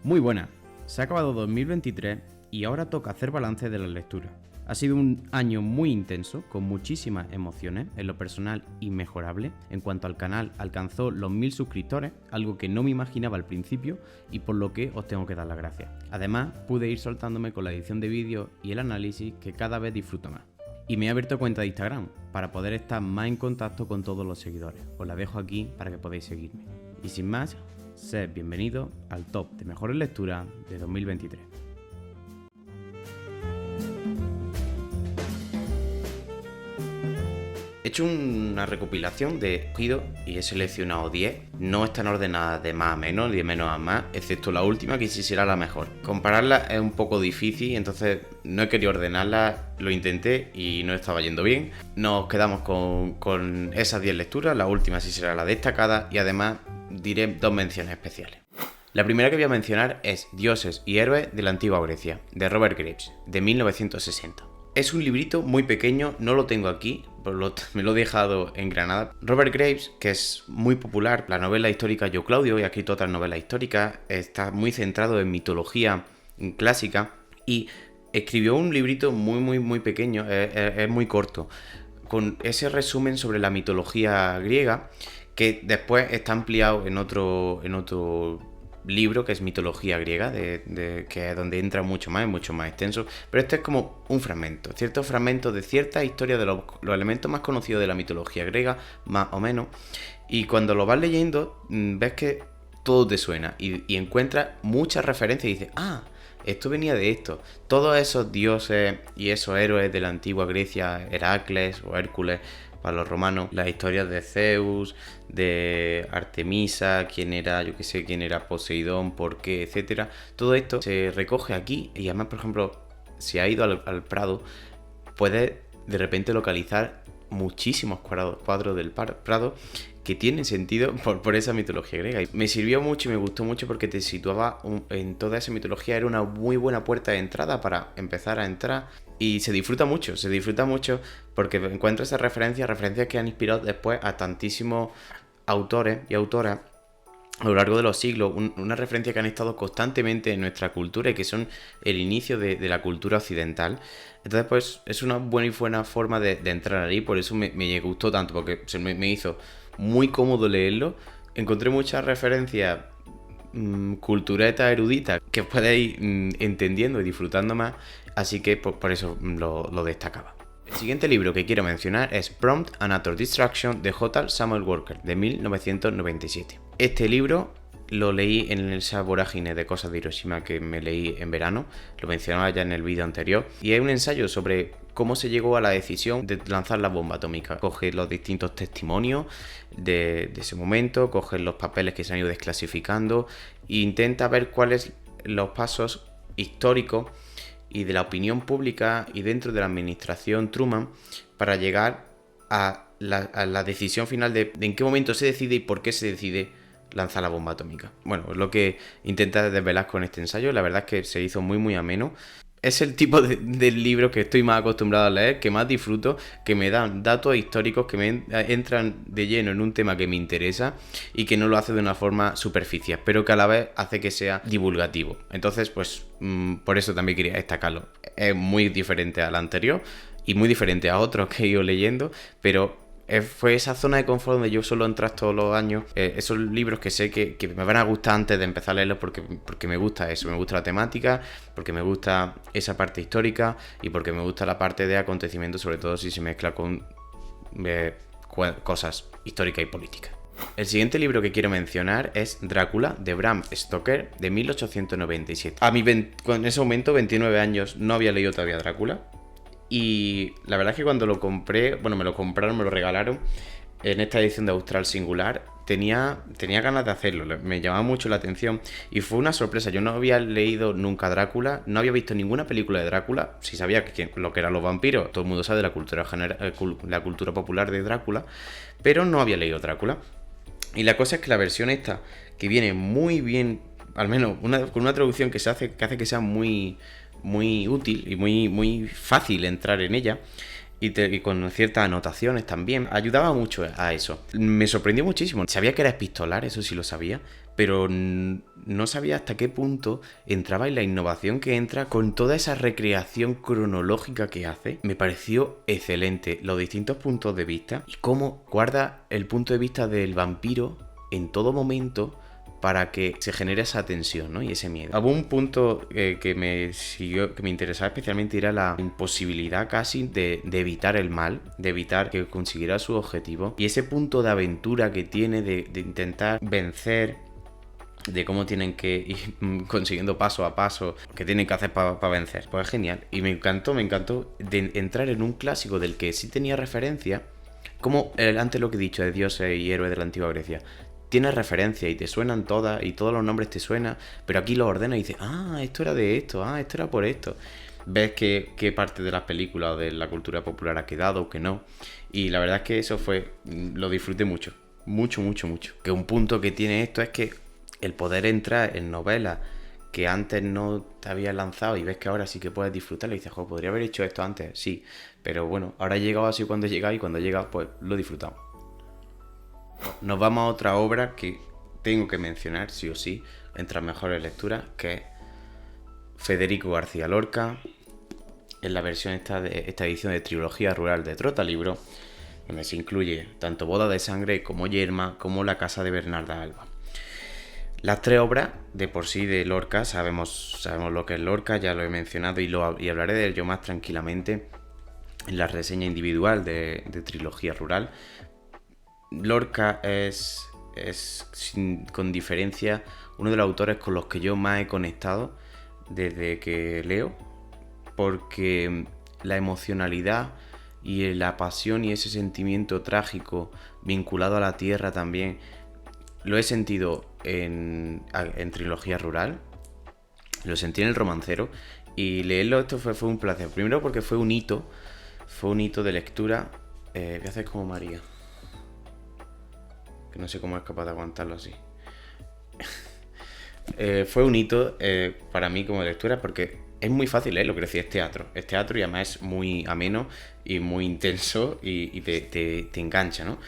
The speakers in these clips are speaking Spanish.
Muy buena, se ha acabado 2023 y ahora toca hacer balance de las lecturas. Ha sido un año muy intenso, con muchísimas emociones, en lo personal inmejorable. En cuanto al canal, alcanzó los 1000 suscriptores, algo que no me imaginaba al principio y por lo que os tengo que dar las gracias. Además, pude ir soltándome con la edición de vídeos y el análisis que cada vez disfruto más. Y me he abierto cuenta de Instagram para poder estar más en contacto con todos los seguidores. Os la dejo aquí para que podáis seguirme. Y sin más, sed bienvenidos al top de mejores lecturas de 2023. He hecho una recopilación de cogido y he seleccionado 10. No están ordenadas de más a menos, ni de menos a más, excepto la última, que sí será la mejor. Compararlas es un poco difícil, entonces no he querido ordenarlas, lo intenté y no estaba yendo bien. Nos quedamos con esas 10 lecturas, la última sí será la destacada y además diré 2 menciones especiales. La primera que voy a mencionar es Dioses y Héroes de la Antigua Grecia, de Robert Graves, de 1960. Es un librito muy pequeño, no lo tengo aquí, me lo he dejado en Granada. Robert Graves, que es muy popular, la novela histórica Yo Claudio, y ha escrito otras novelas históricas, está muy centrado en mitología clásica y escribió un librito muy pequeño, es muy corto, con ese resumen sobre la mitología griega que después está ampliado en otro libro que es mitología griega, que es donde entra mucho más extenso, pero este es como un fragmento, ciertos fragmentos de cierta historia de los elementos más conocidos de la mitología griega, más o menos, y cuando lo vas leyendo ves que todo te suena y encuentras muchas referencias y dices, esto venía de esto. Todos esos dioses y esos héroes de la antigua Grecia, Heracles o Hércules, para los romanos, las historias de Zeus, de Artemisa, quién era Poseidón, por qué, etcétera. Todo esto se recoge aquí y además, por ejemplo, si ha ido al Prado, puedes de repente localizar muchísimos cuadros del Prado que tienen sentido por esa mitología griega. Y me sirvió mucho y me gustó mucho porque te situaba en toda esa mitología, era una muy buena puerta de entrada para empezar a entrar. Y se disfruta mucho porque encuentras esas referencias que han inspirado después a tantísimos autores y autoras a lo largo de los siglos, una referencia que han estado constantemente en nuestra cultura y que son el inicio de la cultura occidental. Entonces, pues, es una buena forma de entrar ahí, por eso me gustó tanto, porque me hizo muy cómodo leerlo. Encontré muchas referencias culturetas, eruditas, que podéis ir entendiendo y disfrutando más, así que por eso lo destacaba. El siguiente libro que quiero mencionar es Prompt and Auto Distraction de J. Samuel Walker, de 1997. Este libro lo leí en esa vorágine de cosas de Hiroshima que me leí en verano, lo mencionaba ya en el vídeo anterior, y es un ensayo sobre cómo se llegó a la decisión de lanzar la bomba atómica. Coge los distintos testimonios de ese momento, coge los papeles que se han ido desclasificando e intenta ver cuáles los pasos históricos y de la opinión pública y dentro de la administración Truman para llegar a la decisión final de en qué momento se decide y por qué se decide lanzar la bomba atómica. Bueno, es lo que intenta desvelar con este ensayo. La verdad es que se hizo muy ameno. Es el tipo de libro que estoy más acostumbrado a leer, que más disfruto, que me dan datos históricos, que me entran de lleno en un tema que me interesa y que no lo hace de una forma superficial, pero que a la vez hace que sea divulgativo. Entonces, pues, por eso también quería destacarlo. Es muy diferente al anterior y muy diferente a otros que he ido leyendo, pero fue esa zona de confort donde yo suelo entrar todos los años, esos libros que sé que me van a gustar antes de empezar a leerlos porque me gusta eso, me gusta la temática, porque me gusta esa parte histórica y porque me gusta la parte de acontecimientos, sobre todo si se mezcla con cosas históricas y políticas. El siguiente libro que quiero mencionar es Drácula, de Bram Stoker, de 1897. En ese momento, 29 años, no había leído todavía Drácula. Y la verdad es que cuando lo compré, me lo regalaron en esta edición de Austral Singular, tenía ganas de hacerlo, me llamaba mucho la atención y fue una sorpresa. Yo no había leído nunca Drácula, no había visto ninguna película de Drácula, sí sabía lo que eran los vampiros, todo el mundo sabe de la cultura la cultura popular de Drácula, pero no había leído Drácula. Y la cosa es que la versión esta, que viene muy bien, al menos con una traducción que hace que sea muy útil y muy fácil entrar en ella, y con ciertas anotaciones también. Ayudaba mucho a eso. Me sorprendió muchísimo. Sabía que era epistolar, eso sí lo sabía, pero no sabía hasta qué punto entraba en la innovación que entra con toda esa recreación cronológica que hace. Me pareció excelente los distintos puntos de vista y cómo guarda el punto de vista del vampiro en todo momento para que se genere esa tensión, ¿no? Y ese miedo. Hubo un punto que me interesaba especialmente, era la imposibilidad casi de evitar el mal, de evitar que consiguiera su objetivo. Y ese punto de aventura que tiene de intentar vencer, de cómo tienen que ir consiguiendo paso a paso, qué tienen que hacer para vencer. Pues es genial. Y me encantó de entrar en un clásico del que sí tenía referencia, como antes lo que he dicho de dioses y héroes de la antigua Grecia. Tienes referencia y te suenan todas y todos los nombres te suenan, pero aquí los ordenas y dices, esto era de esto, esto era por esto. Ves qué parte de las películas o de la cultura popular ha quedado o que no. Y la verdad es que eso lo disfruté mucho. Mucho, mucho, mucho. Que un punto que tiene esto es que el poder entrar en novelas que antes no te habías lanzado y ves que ahora sí que puedes disfrutarlo y dices, podría haber hecho esto antes, sí. Pero bueno, ahora he llegado así cuando he llegado y cuando he llegado pues lo he disfrutado. Nos vamos a otra obra que tengo que mencionar, sí o sí, entre las mejores lecturas, que es Federico García Lorca, en la versión esta edición de Trilogía Rural de Trotalibro, donde se incluye tanto Boda de Sangre como Yerma, como La Casa de Bernarda Alba. Las tres obras, de por sí, de Lorca, sabemos lo que es Lorca, ya lo he mencionado y hablaré de ello más tranquilamente en la reseña individual de Trilogía Rural. Lorca es con diferencia uno de los autores con los que yo más he conectado desde que leo, porque la emocionalidad y la pasión y ese sentimiento trágico vinculado a la tierra también lo he sentido en Trilogía Rural, lo sentí en El Romancero, y leerlo esto fue un placer. Primero porque fue un hito de lectura. Voy a hacer como María, que no sé cómo es capaz de aguantarlo así. Fue un hito para mí como lectura, porque es muy fácil leerlo, que decir, es teatro y además es muy ameno y muy intenso y te engancha, ¿no?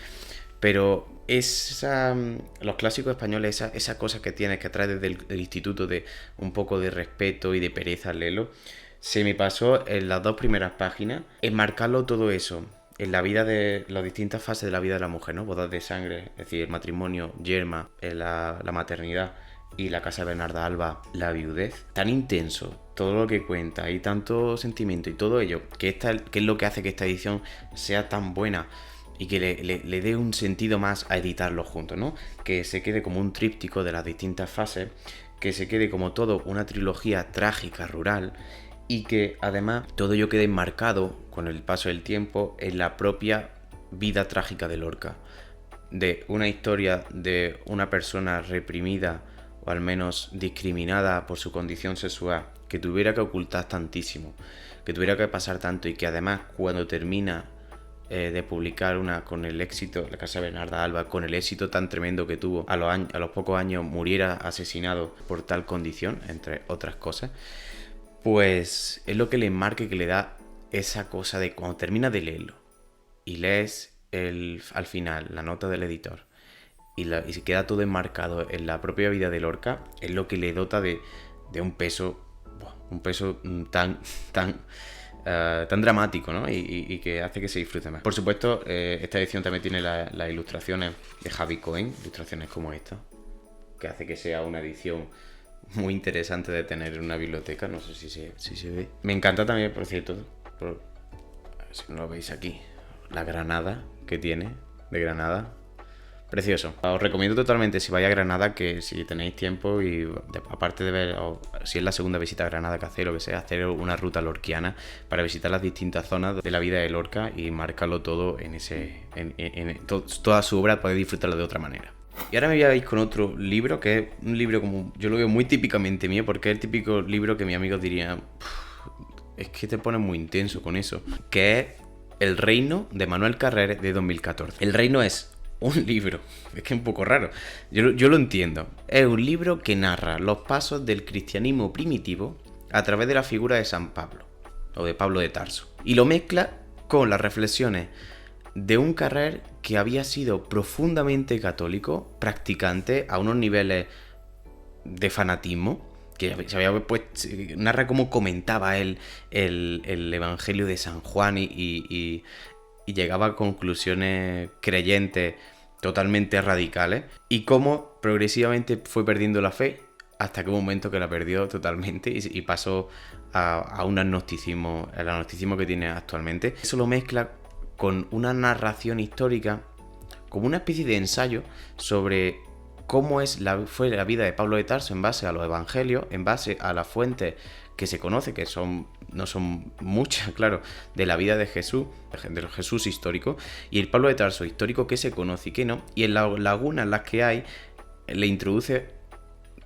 Pero los clásicos españoles, esa cosa que tienes, que trae desde el instituto, de un poco de respeto y de pereza al leerlo, se me pasó en las 2 primeras páginas, enmarcarlo todo eso en la vida de las distintas fases de la vida de la mujer, ¿no? Bodas de Sangre, es decir, el matrimonio, Yerma, la maternidad, y La Casa de Bernarda Alba, la viudez. Tan intenso todo lo que cuenta y tanto sentimiento y todo ello, que es lo que hace que esta edición sea tan buena y que le dé un sentido más a editarlo juntos, ¿no? Que se quede como un tríptico de las distintas fases, que se quede como todo una trilogía trágica rural, y que además todo ello quede enmarcado con el paso del tiempo en la propia vida trágica de Lorca, de una historia de una persona reprimida o al menos discriminada por su condición sexual, que tuviera que ocultar tantísimo, que tuviera que pasar tanto, y que además cuando termina de publicar con el éxito, La Casa de Bernarda Alba, con el éxito tan tremendo que tuvo, a los pocos años muriera asesinado por tal condición, entre otras cosas, pues es lo que le enmarca y que le da esa cosa de cuando terminas de leerlo y lees al final la nota del editor y se queda todo enmarcado en la propia vida de Lorca, es lo que le dota de un peso tan dramático, ¿no? Y que hace que se disfrute más. Por supuesto, esta edición también tiene las ilustraciones de Javi Cohen, ilustraciones como esta, que hace que sea una edición muy interesante de tener en una biblioteca. No sé si se ve. Me encanta también, por cierto, a ver si no lo veis aquí, la granada que tiene, de Granada. Precioso. Os recomiendo totalmente, si vais a Granada, que si tenéis tiempo y aparte de ver, o si es la segunda visita a Granada que hacéis, lo que sea, hacer una ruta lorquiana para visitar las distintas zonas de la vida de Lorca y marcarlo todo toda su obra, podéis disfrutarlo de otra manera. Y ahora me voy a ir con otro libro, que es un libro como yo lo veo muy típicamente mío, porque es el típico libro que mis amigos dirían, es que te pones muy intenso con eso, que es El Reino, de Manuel Carrer, de 2014. El Reino es un libro, es que es un poco raro, yo lo entiendo. Es un libro que narra los pasos del cristianismo primitivo a través de la figura de San Pablo, o de Pablo de Tarso, y lo mezcla con las reflexiones de un Carrer que había sido profundamente católico, practicante a unos niveles de fanatismo, que se había puesto, narra cómo comentaba él el Evangelio de San Juan y llegaba a conclusiones creyentes totalmente radicales, y cómo progresivamente fue perdiendo la fe hasta que un momento que la perdió totalmente y pasó a un agnosticismo, el agnosticismo que tiene actualmente. Eso lo mezcla con una narración histórica, como una especie de ensayo sobre cómo fue la vida de Pablo de Tarso en base a los evangelios, en base a las fuentes que se conoce, que no son muchas, claro, de la vida de Jesús, del Jesús histórico, y el Pablo de Tarso histórico que se conoce y que no, y en las lagunas en las que hay, le introduce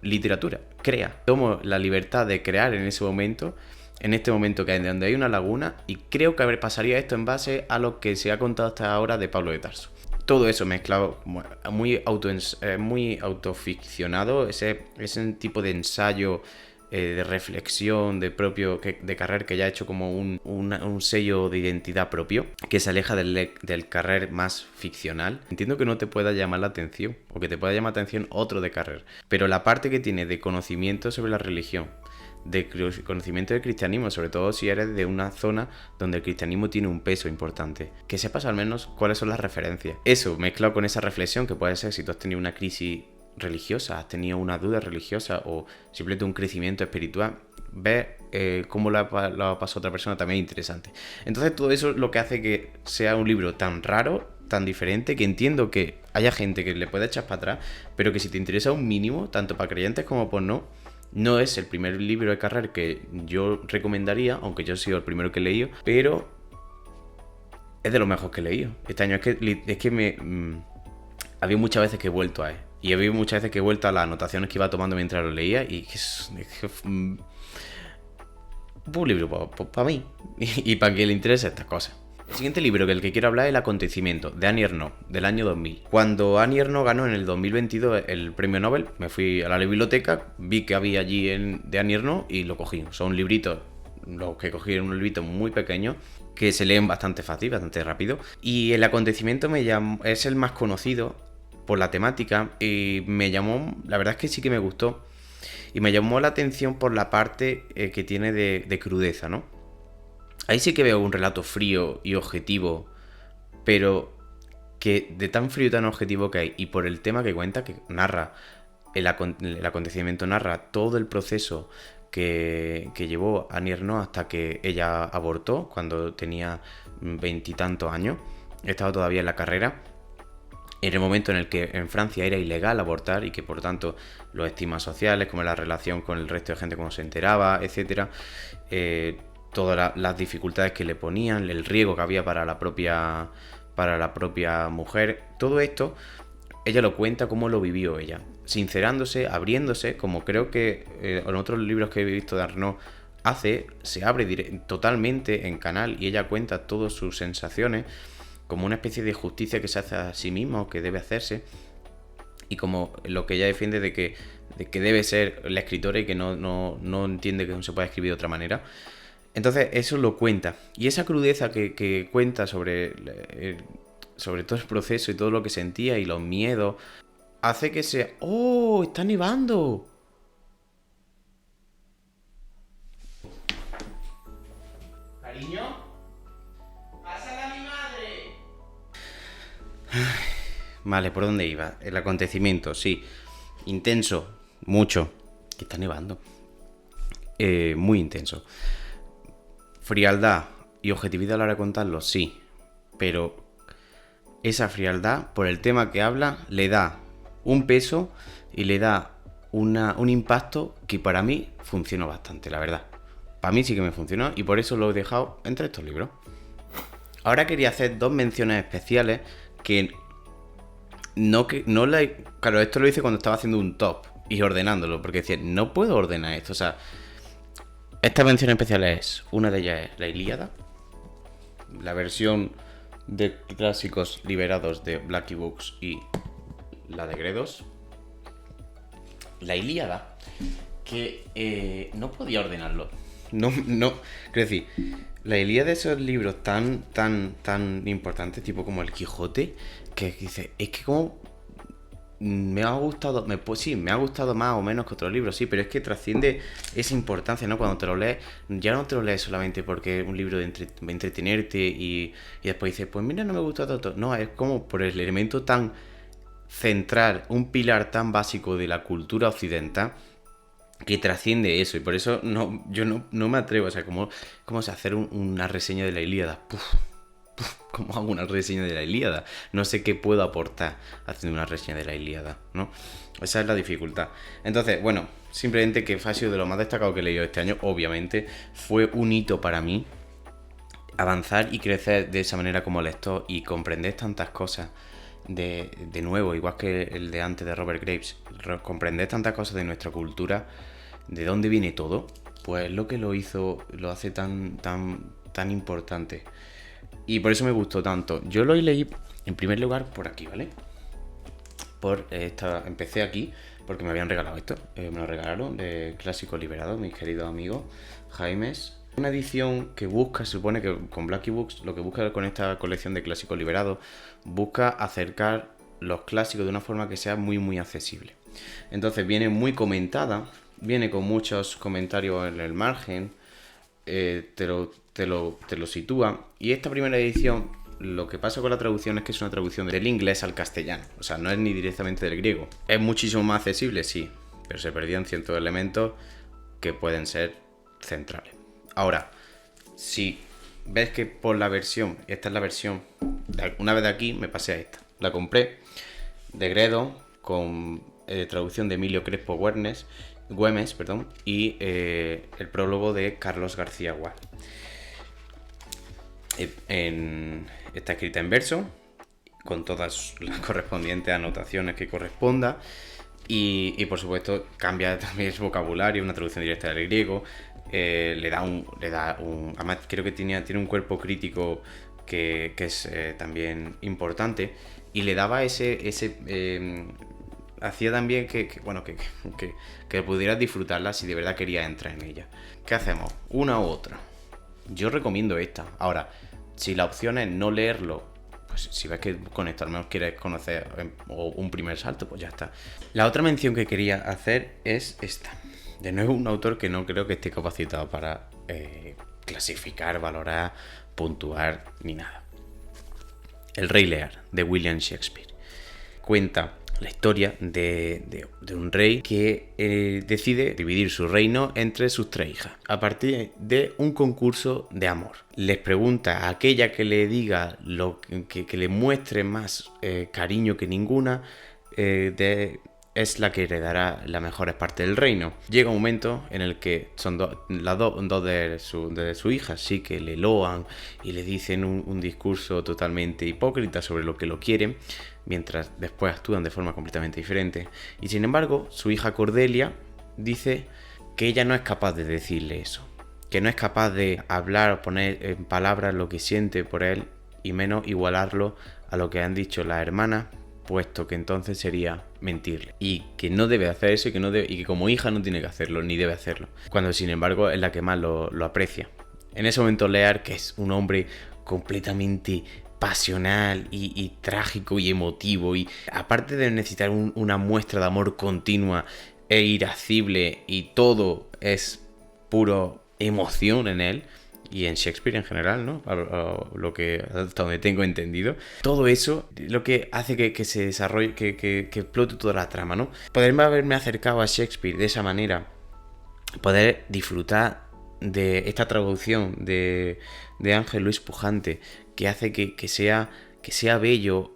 literatura, crea. Tomo la libertad de crear en ese momento, en este momento que hay, donde hay una laguna, y creo que pasaría esto en base a lo que se ha contado hasta ahora de Pablo de Tarso. Todo eso mezclado, muy autoficcionado, ese tipo de ensayo, de reflexión de Carrer, que ya ha hecho como un sello de identidad propio, que se aleja del Carrer más ficcional. Entiendo que no te pueda llamar la atención, o que te pueda llamar la atención otro de Carrer, pero la parte que tiene de conocimiento sobre la religión, de conocimiento del cristianismo, sobre todo si eres de una zona donde el cristianismo tiene un peso importante, que sepas al menos cuáles son las referencias. Eso mezclado con esa reflexión que puede ser si tú has tenido una crisis religiosa, has tenido una duda religiosa o simplemente un crecimiento espiritual, ves cómo la pasó otra persona, también interesante. Entonces todo eso es lo que hace que sea un libro tan raro, tan diferente, que entiendo que haya gente que le pueda echar para atrás, pero que si te interesa un mínimo, tanto para creyentes como por no es el primer libro de Carrer que yo recomendaría, aunque yo he sido el primero que he leído, pero es de lo mejor que he leído. Este año es que había muchas veces que he vuelto a él. Y había muchas veces que he vuelto a las anotaciones que iba tomando mientras lo leía, y es un libro para mí y para quien le interese estas cosas. El siguiente libro el que quiero hablar es El acontecimiento, de Annie Ernaux, del año 2000. Cuando Annie Ernaux ganó en el 2022 el premio Nobel, me fui a la biblioteca, vi que había allí de Annie Ernaux y lo cogí. Son libritos, los que cogí eran un librito muy pequeño, que se leen bastante fácil, bastante rápido. Y El acontecimiento es el más conocido por la temática, y me llamó, la verdad es que sí que me gustó, y me llamó la atención por la parte que tiene de crudeza, ¿no? Ahí sí que veo un relato frío y objetivo, pero que de tan frío y tan objetivo que hay, y por el tema que cuenta, que narra el acontecimiento, narra todo el proceso que llevó Annie Ernaux hasta que ella abortó cuando tenía 20 y tantos años, estaba todavía en la carrera, en el momento en el que en Francia era ilegal abortar, y que por tanto los estigmas sociales, como la relación con el resto de gente, cómo se enteraba, etcétera, todas las dificultades que le ponían, el riesgo que había para la propia mujer, todo esto ella lo cuenta cómo lo vivió ella, sincerándose, abriéndose, como creo que en otros libros que he visto de Ernaux se abre totalmente en canal, y ella cuenta todas sus sensaciones, como una especie de justicia que se hace a sí misma o que debe hacerse, y como lo que ella defiende de que debe ser la escritora, y que no entiende que no se pueda escribir de otra manera. Entonces eso lo cuenta, y esa crudeza que cuenta sobre todo el proceso y todo lo que sentía y los miedos, hace que sea... ¡Oh! ¡Está nevando! Cariño, pásala a mi madre. Vale, ¿por dónde iba? El acontecimiento, sí. Intenso, mucho. Que está nevando. Muy intenso. Frialdad y objetividad a la hora de contarlo, sí. Pero esa frialdad, por el tema que habla, le da un peso y le da un impacto que para mí funcionó bastante, la verdad. Para mí sí que me funcionó, y por eso lo he dejado entre estos libros. Ahora quería hacer dos menciones especiales claro, esto lo hice cuando estaba haciendo un top y ordenándolo, porque decía, no puedo ordenar esto, o sea... Esta mención especial una de ellas es la Ilíada, la versión de clásicos liberados de Blackie Books, y la de Gredos. La Ilíada, que no podía ordenarlo. no, quiero decir, la Ilíada de esos libros tan importantes, tipo como el Quijote, que dice, es que como me ha gustado, sí, me ha gustado más o menos que otros libros, sí, pero es que trasciende esa importancia, ¿no? Cuando te lo lees, ya no te lo lees solamente porque es un libro de entretenerte y después dices, pues mira, no me gusta tanto. No, es como por el elemento tan central, un pilar tan básico de la cultura occidental que trasciende eso, y por eso yo no me atrevo, o sea, como se hacer una reseña de la Ilíada. ¿Cómo hago una reseña de la Ilíada? No sé qué puedo aportar haciendo una reseña de la Ilíada, ¿no? Esa es la dificultad. Entonces, bueno, simplemente que ha sido de lo más destacado que he leído este año, obviamente. Fue un hito para mí avanzar y crecer de esa manera como lector y comprender tantas cosas de nuevo, igual que el de antes de Robert Graves. Comprender tantas cosas de nuestra cultura, de dónde viene todo, pues lo que lo hace tan importante. Y por eso me gustó tanto. Yo lo leí en primer lugar por aquí, ¿vale? Empecé aquí porque me habían regalado esto. Me lo regalaron de Clásico Liberado, mis queridos amigos Jaimes. Una edición que busca, se supone que con Blackie Books, lo que busca con esta colección de Clásicos Liberados, busca acercar los clásicos de una forma que sea muy, muy accesible. Entonces viene muy comentada, viene con muchos comentarios en el margen, te lo sitúa. Y esta primera edición, lo que pasa con la traducción es que es una traducción del inglés al castellano. O sea, no es ni directamente del griego. Es muchísimo más accesible, sí, pero se perdían ciertos elementos que pueden ser centrales. Ahora, si ves que por la versión, esta es la versión, una vez de aquí me pasé a esta. La compré de Gredo con traducción de Emilio Crespo Güemes, y el prólogo de Carlos García Gual. Está escrita en verso, con todas las correspondientes anotaciones que corresponda, y por supuesto cambia también el vocabulario, una traducción directa del griego, le da un además creo que tiene un cuerpo crítico que es también importante, y le daba hacía también que pudieras disfrutarla si de verdad querías entrar en ella. ¿Qué hacemos? ¿Una u otra? Yo recomiendo esta. Ahora, si la opción es no leerlo, pues si ves que con esto al menos quieres conocer o un primer salto, pues ya está. La otra mención que quería hacer es esta. De nuevo, un autor que no creo que esté capacitado para clasificar, valorar, puntuar, ni nada. El Rey Lear, de William Shakespeare. Cuenta la historia de un rey que decide dividir su reino entre sus 3 hijas a partir de un concurso de amor. Les pregunta a aquella que le diga que le muestre más cariño que ninguna, es la que heredará las mejores partes del reino. Llega un momento en el que son dos de su hija, sí que le loan y le dicen un discurso totalmente hipócrita sobre lo que lo quieren, mientras después actúan de forma completamente diferente. Y sin embargo, su hija Cordelia dice que ella no es capaz de decirle eso, que no es capaz de hablar o poner en palabras lo que siente por él, y menos igualarlo a lo que han dicho las hermanas, puesto que entonces sería mentirle, y que no debe hacer eso, y que como hija no tiene que hacerlo, ni debe hacerlo, cuando sin embargo es la que más lo aprecia. En ese momento Lear, que es un hombre completamente pasional y trágico y emotivo, y aparte de necesitar una muestra de amor continua e irascible, y todo es puro emoción en él y en Shakespeare en general, ¿no? Lo que hasta donde tengo entendido, todo eso lo que hace que se desarrolle, que explote toda la trama, ¿no? Poderme haberme acercado a Shakespeare de esa manera, poder disfrutar de esta traducción de Ángel Luis Pujante, que hace que sea bello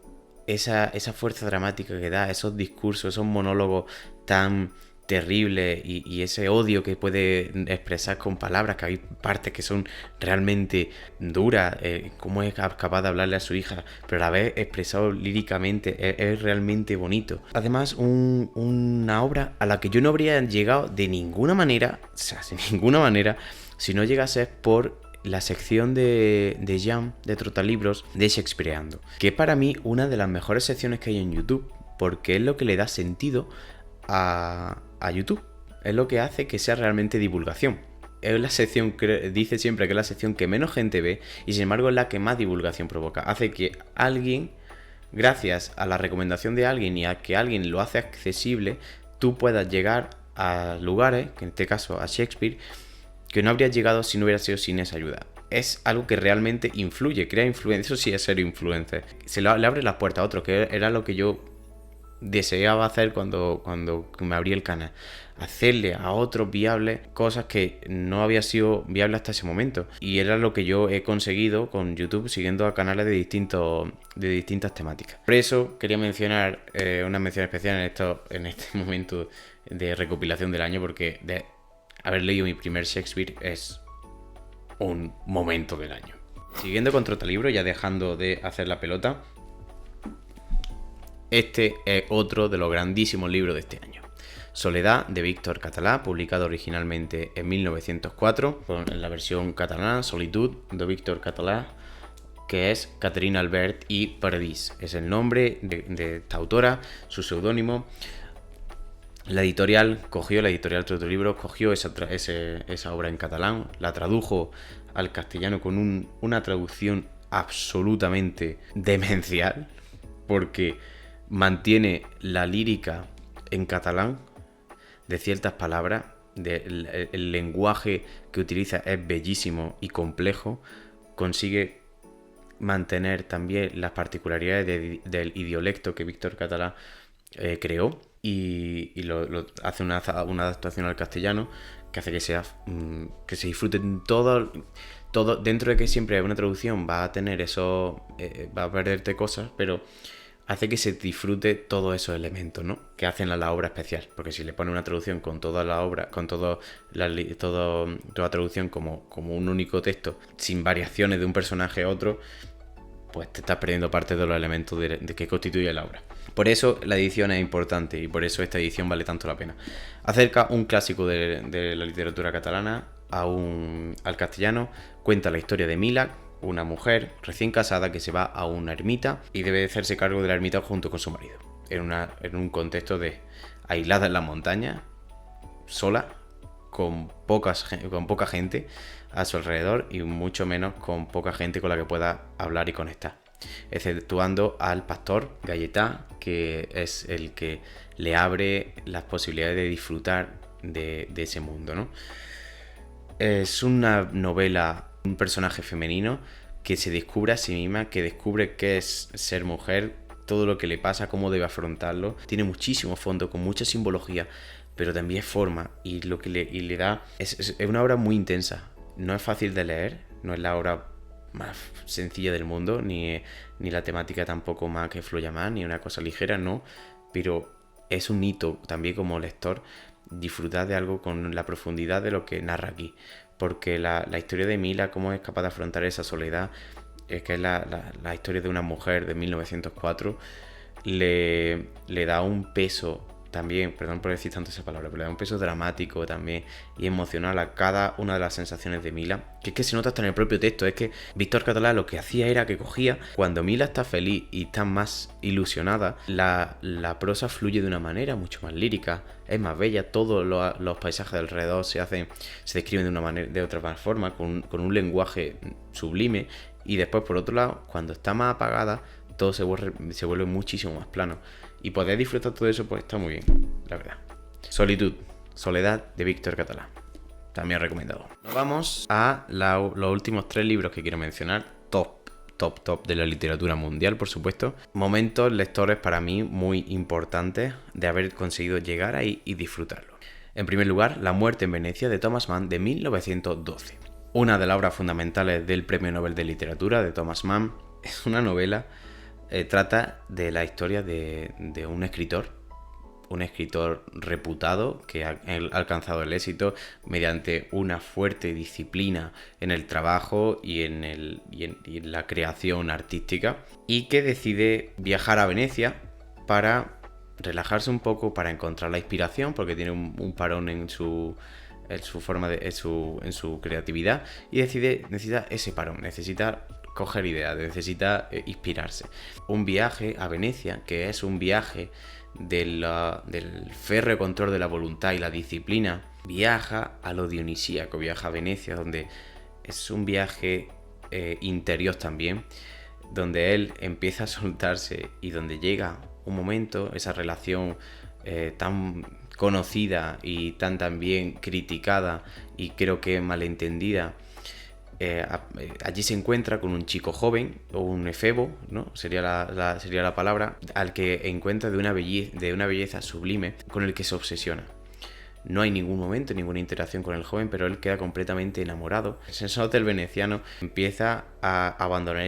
esa fuerza dramática que da, esos discursos, esos monólogos tan terribles, y ese odio que puede expresar con palabras, que hay partes que son realmente duras, cómo es capaz de hablarle a su hija, pero a la vez expresado líricamente, es realmente bonito. Además, una obra a la que yo no habría llegado de ninguna manera, o sea, de ninguna manera, si no llegase por la sección de Jam, de Trotalibros, de Shakespeareando, que es para mí una de las mejores secciones que hay en YouTube, porque es lo que le da sentido a YouTube, es lo que hace que sea realmente divulgación. es la sección, dice siempre que es la sección que menos gente ve y sin embargo es la que más divulgación provoca. Hace que alguien, gracias a la recomendación de alguien y a que alguien lo hace accesible, tú puedas llegar a lugares, que en este caso a Shakespeare, que no habrías llegado si no hubiera sido sin esa ayuda. Es algo que realmente influye, crea influencia. Eso sí es ser influencer. Le abre las puertas a otros, que era lo que yo deseaba hacer cuando me abrí el canal. Hacerle a otros viables cosas que no había sido viable hasta ese momento. Y era lo que yo he conseguido con YouTube, siguiendo a canales de distintas temáticas. Por eso quería mencionar una mención especial en este momento de recopilación del año, porque de haber leído mi primer Shakespeare es un momento del año. Siguiendo con Trotalibro, ya dejando de hacer la pelota, este es otro de los grandísimos libros de este año. Soledad, de Víctor Català, publicado originalmente en 1904, en la versión catalana, Solitud, de Víctor Català, que es Caterina Albert i Paradís. Es el nombre de esta autora, su seudónimo. La editorial Trotalibro cogió esa obra en catalán, la tradujo al castellano con una traducción absolutamente demencial, porque mantiene la lírica en catalán de ciertas palabras, el lenguaje que utiliza es bellísimo y complejo, consigue mantener también las particularidades del idiolecto que Víctor Català creó y lo hace una adaptación al castellano que hace que se disfruten todo dentro de que siempre una traducción va a tener eso, va a perderte cosas, pero hace que se disfrute todos esos elementos, ¿no? Que hacen a la obra especial. Porque si le pones una traducción con toda la obra, con toda traducción como un único texto, sin variaciones de un personaje a otro, pues te estás perdiendo parte de los elementos de que constituye la obra. Por eso la edición es importante y por eso esta edición vale tanto la pena. Acerca un clásico de la literatura catalana al castellano, cuenta la historia de Mila, una mujer recién casada que se va a una ermita y debe hacerse cargo de la ermita junto con su marido. En un contexto de aislada en la montaña, sola, con poca gente a su alrededor y mucho menos con poca gente con la que pueda hablar y conectar. Exceptuando al pastor Gaietà, que es el que le abre las posibilidades de disfrutar de ese mundo, ¿no? Es una novela, un personaje femenino que se descubre a sí misma, que descubre qué es ser mujer, todo lo que le pasa, cómo debe afrontarlo. Tiene muchísimo fondo, con mucha simbología, pero también forma y lo que le da es una obra muy intensa. No es fácil de leer, no es la obra más sencilla del mundo, ni la temática tampoco más que fluya más, ni una cosa ligera, no, pero es un hito también como lector disfrutar de algo con la profundidad de lo que narra aquí, porque la historia de Mila, cómo es capaz de afrontar esa soledad, es que es la historia de una mujer de 1904, le da un peso también, perdón por decir tanto esa palabra, pero le da un peso dramático también y emocional a cada una de las sensaciones de Mila, que es que se nota hasta en el propio texto. Es que Víctor Català lo que hacía era que cogía, cuando Mila está feliz y está más ilusionada, la prosa fluye de una manera mucho más lírica, es más bella, todos los paisajes de alrededor se describen de otra forma, con un lenguaje sublime, y después por otro lado, cuando está más apagada, todo se vuelve muchísimo más plano. Y poder disfrutar todo eso, pues está muy bien, la verdad. Solitud, Soledad, de Víctor Català. También recomendado. Nos vamos a los últimos 3 libros que quiero mencionar. Top de la literatura mundial, por supuesto. Momentos lectores para mí muy importantes de haber conseguido llegar ahí y disfrutarlo. En primer lugar, La muerte en Venecia, de Thomas Mann, de 1912. Una de las obras fundamentales del Premio Nobel de Literatura de Thomas Mann. Es una novela... trata de la historia de un escritor reputado que ha alcanzado el éxito mediante una fuerte disciplina en el trabajo y en la creación artística, y que decide viajar a Venecia para relajarse un poco, para encontrar la inspiración, porque tiene un parón en su creatividad, y necesita ese parón, necesita coger ideas, necesita inspirarse. Un viaje a Venecia, que es un viaje del férreo control de la voluntad y la disciplina viaja a lo dionisíaco, viaja a Venecia, donde es un viaje interior también, donde él empieza a soltarse y donde llega un momento, esa relación tan conocida y tan también criticada y creo que malentendida, allí se encuentra con un chico joven, o un efebo, ¿no? Sería la palabra, al que encuentra de una belleza sublime, con el que se obsesiona. No hay ningún momento, ninguna interacción con el joven, pero él queda completamente enamorado. El sacerdote del veneciano empieza a abandonar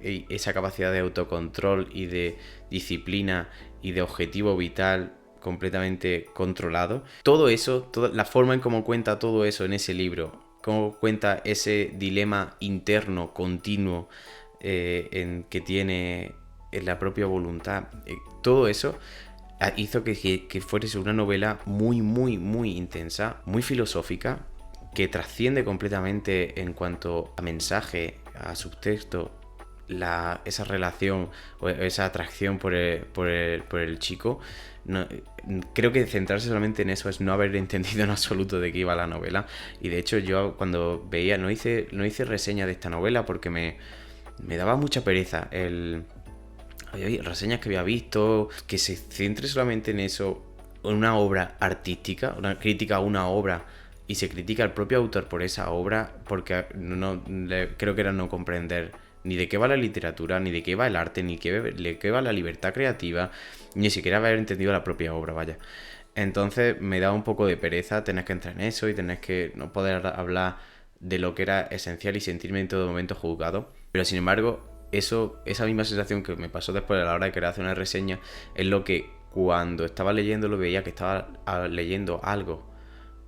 esa capacidad de autocontrol y de disciplina y de objetivo vital completamente controlado. Todo eso, la forma en cómo cuenta todo eso en ese libro, cómo cuenta ese dilema interno, continuo, que tiene en la propia voluntad, todo eso hizo que fuese una novela muy, muy, muy intensa, muy filosófica, que trasciende completamente en cuanto a mensaje, a subtexto, esa relación o esa atracción por el chico. No, creo que centrarse solamente en eso es no haber entendido en absoluto de qué iba la novela. Y de hecho yo cuando veía, no hice reseña de esta novela porque me daba mucha pereza había reseñas que había visto, que se centre solamente en eso, en una obra artística, una crítica a una obra, y se critica al propio autor por esa obra, porque creo que era no comprender ni de qué va la literatura, ni de qué va el arte, ni de qué va la libertad creativa, ni siquiera haber entendido la propia obra, vaya. Entonces me da un poco de pereza tener que entrar en eso y tener que no poder hablar de lo que era esencial y sentirme en todo momento juzgado. Pero sin embargo, esa misma sensación que me pasó después a la hora de querer hacer una reseña, es lo que cuando estaba leyéndolo veía que estaba leyendo algo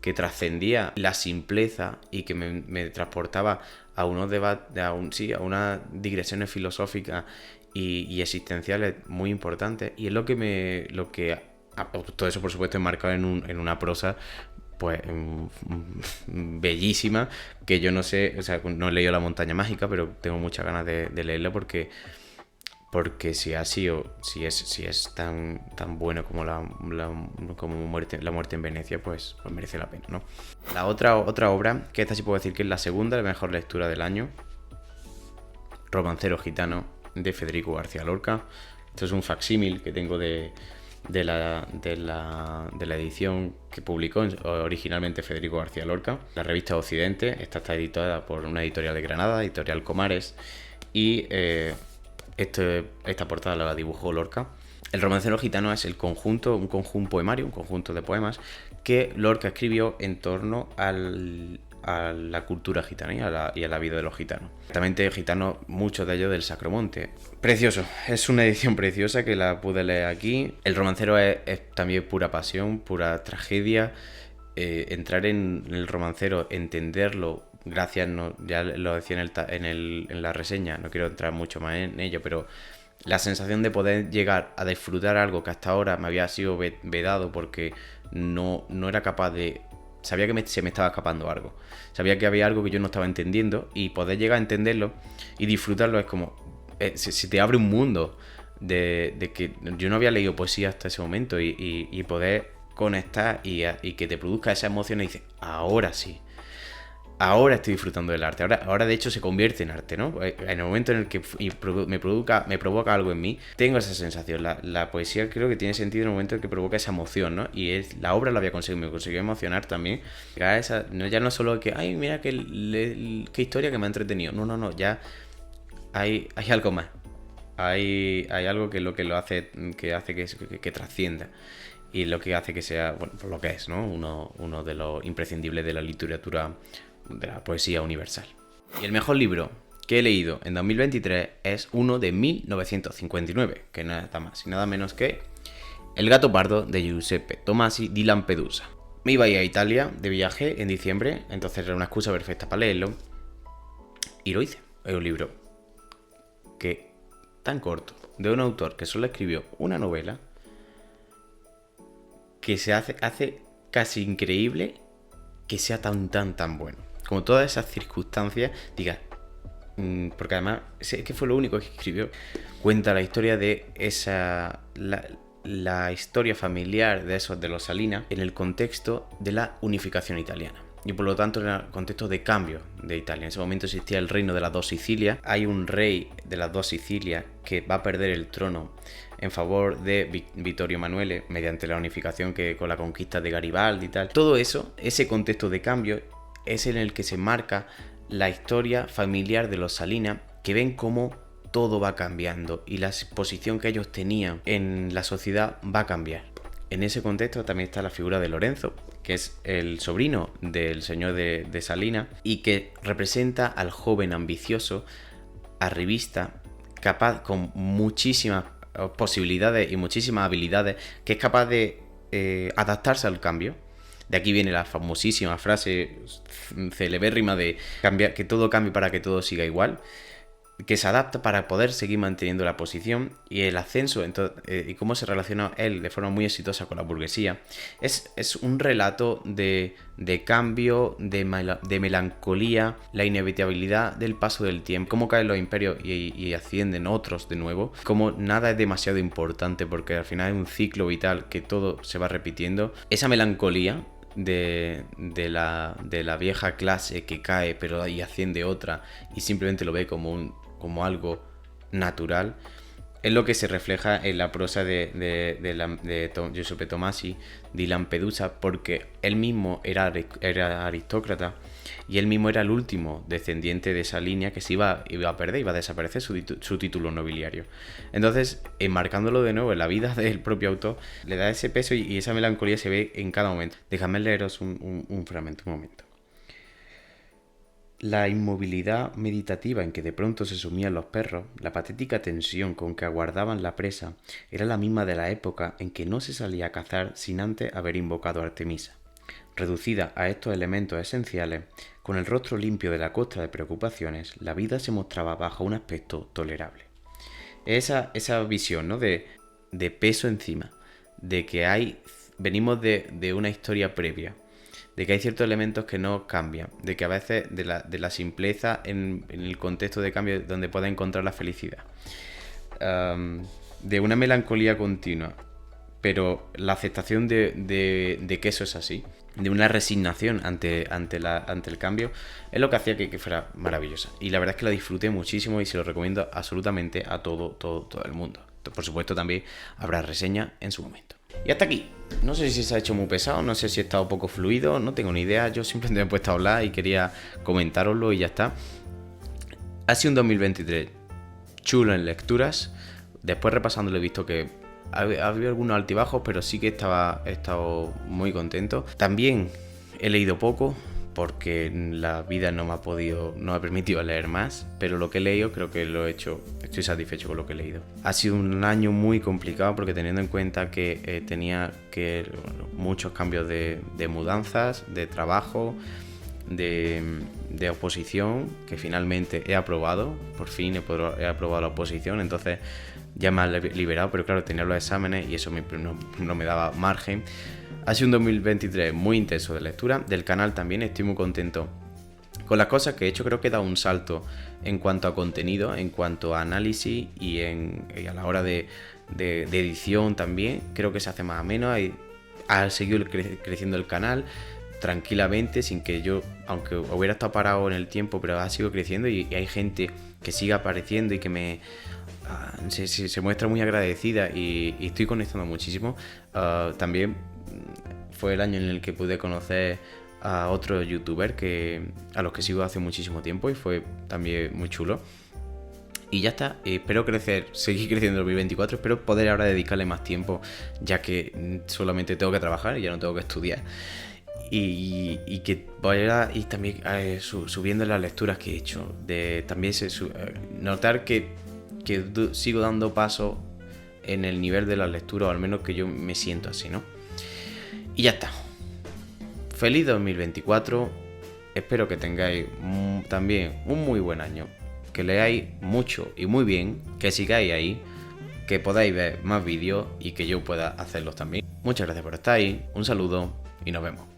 que trascendía la simpleza y que me transportaba a unos debates, a unas digresiones filosóficas y existenciales muy importantes. Y es todo eso por supuesto enmarcado en una prosa pues bellísima, que yo no sé, o sea, no he leído La montaña mágica, pero tengo muchas ganas de leerla porque si es tan bueno como la muerte en Venecia, pues merece la pena, ¿no? La otra obra, que esta sí puedo decir que es la segunda, la mejor lectura del año, Romancero gitano, de Federico García Lorca. Esto es un facsímil que tengo de la edición que publicó originalmente Federico García Lorca, la revista Occidente. Esta está editada por una editorial de Granada, Editorial Comares, y esta portada la dibujó Lorca. El Romancero gitano es un conjunto poemario, un conjunto de poemas que Lorca escribió en torno a la cultura gitana y a la vida de los gitanos. Exactamente, gitanos, muchos de ellos del Sacromonte. Precioso, es una edición preciosa que la pude leer aquí. El romancero es también pura pasión, pura tragedia. Entrar en el romancero, entenderlo, gracias, ya lo decía en la reseña, no quiero entrar mucho más en ello, pero la sensación de poder llegar a disfrutar algo que hasta ahora me había sido vedado porque no era capaz de... Sabía que se me estaba escapando algo. Sabía que había algo que yo no estaba entendiendo, y poder llegar a entenderlo y disfrutarlo es como... se te abre un mundo de que yo no había leído poesía hasta ese momento, y poder conectar y que te produzca esa emoción y dices, ahora sí. Ahora estoy disfrutando del arte. Ahora de hecho se convierte en arte, ¿no? En el momento en el que me provoca algo en mí, tengo esa sensación. La poesía creo que tiene sentido en el momento en que provoca esa emoción, ¿no? Y la obra la había conseguido, me consiguió emocionar también. Ya no solo que, ay, mira qué historia que me ha entretenido. No, ya hay algo más. Hay algo que lo hace que trascienda. Y lo que hace que sea, bueno, por lo que es, ¿no? Uno de los imprescindibles de la literatura, de la poesía universal. Y el mejor libro que he leído en 2023 es uno de 1959, que nada más y nada menos que El gato pardo, de Giuseppe Tomasi di Lampedusa. Me iba a ir a Italia de viaje en diciembre, entonces era una excusa perfecta para leerlo, y lo hice. Es un libro que tan corto, de un autor que solo escribió una novela, que se hace casi increíble que sea tan bueno. Como todas esas circunstancias, diga, porque además es que fue lo único que escribió. Cuenta la historia de la historia familiar de los Salinas en el contexto de la unificación italiana. Y por lo tanto en el contexto de cambio de Italia. En ese momento existía el reino de las dos Sicilias. Hay un rey de las dos Sicilias que va a perder el trono en favor de Vittorio Emanuele mediante la unificación que con la conquista de Garibaldi y tal. Todo eso, ese contexto de cambio, es en el que se marca la historia familiar de los Salinas, que ven cómo todo va cambiando y la posición que ellos tenían en la sociedad va a cambiar. En ese contexto también está la figura de Lorenzo, que es el sobrino del señor de Salinas y que representa al joven ambicioso, arribista, capaz con muchísimas posibilidades y muchísimas habilidades, que es capaz de adaptarse al cambio. De aquí viene la famosísima frase celebérrima de cambiar, que todo cambie para que todo siga igual, que se adapta para poder seguir manteniendo la posición y el ascenso y cómo se relaciona él de forma muy exitosa con la burguesía. Es un relato de cambio, de melancolía, la inevitabilidad del paso del tiempo, cómo caen los imperios y ascienden otros de nuevo, cómo nada es demasiado importante porque al final es un ciclo vital que todo se va repitiendo. Esa melancolía de la vieja clase que cae pero ahí asciende otra y simplemente lo ve como algo natural, es lo que se refleja en la prosa de Giuseppe Tomasi di Lampedusa, porque él mismo era aristócrata y él mismo era el último descendiente de esa línea que se iba a perder, iba a desaparecer su título nobiliario. Entonces, enmarcándolo de nuevo en la vida del propio autor, le da ese peso y esa melancolía se ve en cada momento. Déjame leeros un fragmento, un momento. La inmovilidad meditativa en que de pronto se sumían los perros, la patética tensión con que aguardaban la presa, era la misma de la época en que no se salía a cazar sin antes haber invocado a Artemisa. Reducida a estos elementos esenciales, con el rostro limpio de la costra de preocupaciones, la vida se mostraba bajo un aspecto tolerable. Esa visión, ¿no?, de peso encima, de que venimos de una historia previa, de que hay ciertos elementos que no cambian, de que a veces de la simpleza en el contexto de cambio donde puedes encontrar la felicidad, de una melancolía continua, pero la aceptación de que eso es así, de una resignación ante el cambio, es lo que hacía que fuera maravillosa. Y la verdad es que la disfruté muchísimo y se lo recomiendo absolutamente a todo el mundo. Por supuesto también habrá reseña en su momento. Y hasta aquí. No sé si se ha hecho muy pesado, no sé si he estado poco fluido, no tengo ni idea. Yo simplemente me he puesto a hablar y quería comentároslo y ya está. Ha sido un 2023 chulo en lecturas. Después repasándolo he visto que ha habido algunos altibajos, pero sí que he estado muy contento. También he leído poco porque la vida no me ha permitido leer más, pero lo que he leído creo que lo he hecho, estoy satisfecho con lo que he leído. Ha sido un año muy complicado porque teniendo en cuenta que tenía muchos cambios de mudanzas, de trabajo, de oposición, que finalmente he aprobado, por fin he aprobado la oposición, entonces ya me ha liberado, pero claro, tenía los exámenes y eso no me daba margen. Ha sido un 2023 muy intenso de lectura. Del canal también estoy muy contento con las cosas que he hecho. Creo que he dado un salto en cuanto a contenido, en cuanto a análisis y a la hora de edición también. Creo que se hace más ameno. Ha seguido creciendo el canal tranquilamente, sin que yo, aunque hubiera estado parado en el tiempo, pero ha seguido creciendo y hay gente que sigue apareciendo y que se muestra muy agradecida y estoy conectando muchísimo. También fue el año en el que pude conocer a otros youtubers a los que sigo hace muchísimo tiempo y fue también muy chulo. Y ya está, espero seguir creciendo en 2024, espero poder ahora dedicarle más tiempo, ya que solamente tengo que trabajar y ya no tengo que estudiar. Y que vaya y también subiendo las lecturas que he hecho, también notar que sigo dando paso en el nivel de las lecturas, o al menos que yo me siento así, ¿no? Y ya está. Feliz 2024. Espero que tengáis también un muy buen año. Que leáis mucho y muy bien. Que sigáis ahí. Que podáis ver más vídeos y que yo pueda hacerlos también. Muchas gracias por estar ahí. Un saludo y nos vemos.